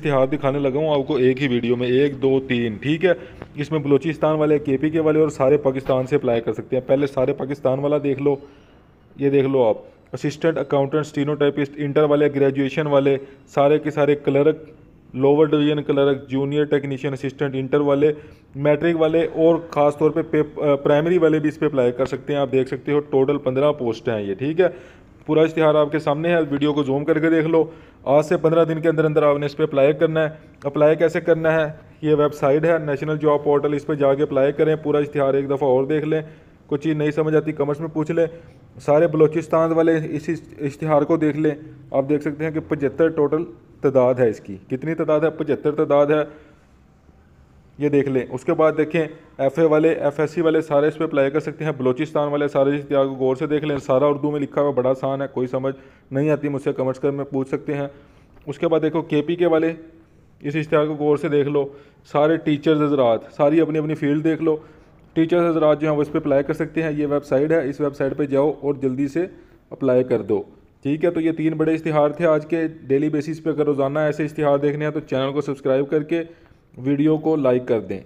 इश्तिहार दिखाने लगा हूँ आपको एक ही वीडियो में, 1 2 3, ठीक है। इसमें बलूचिस्तान वाले, केपी के वाले और सारे पाकिस्तान से अप्लाई कर सकते हैं। पहले सारे पाकिस्तान वाला देख लो, ये देख लो आप। असिस्टेंट अकाउंटेंट, स्टीनोटाइपिस्ट, इंटर वाले, ग्रेजुएशन वाले, सारे के सारे clerk, lower division clerk, junior technician assistant, inter वाले, मैट्रिक वाले और ख़ास तौर पे प्राइमरी वाले भी इस पर अप्लाई कर सकते हैं। आप देख सकते हो टोटल 15 पोस्ट हैं ये, ठीक है। पूरा इश्तिहार आपके सामने है, वीडियो को जूम करके देख लो। आज से 15 दिन के अंदर अंदर आपने इस पर अप्लाई करना है। अप्लाई कैसे करना है, ये वेबसाइट है नेशनल जॉब पोर्टल, इस पर जाके अप्लाई करें। पूरा इश्तिहार एक दफ़ा और देख लें, कुछ चीज़ नहीं समझ आती कमेंट्स में पूछ लें। सारे बलूचिस्तान वाले इस इश्तिहार को देख लें। आप देख सकते हैं कि 75 टोटल तादाद है इसकी। कितनी तादाद है? 75 तादाद है, ये देख लें। उसके बाद देखें FA वाले, FSC वाले सारे इस पर अप्लाई कर सकते हैं। बलूचिस्तान वाले सारे इश्तिहार को गौर से देख लें। सारा उर्दू में लिखा हुआ, बड़ा आसान है, कोई समझ नहीं आती मुझसे कमेंट्स कर में पूछ सकते हैं। उसके बाद देखो KP के वाले, इस इश्तिहार को गौर से देख लो। सारे टीचर्स हजरात सारी अपनी अपनी फील्ड देख लो। टीचर्स हजरात जो हैं वो इस पर अप्लाई कर सकते हैं। ये वेबसाइट है, इस वेबसाइट पर जाओ और जल्दी से अप्लाई कर दो, ठीक है। तो ये 3 बड़े इश्तिहार थे आज के। डेली बेसिस पे अगर रोज़ाना ऐसे इश्तिहार देखने हैं तो चैनल को सब्सक्राइब करके वीडियो को लाइक कर दें।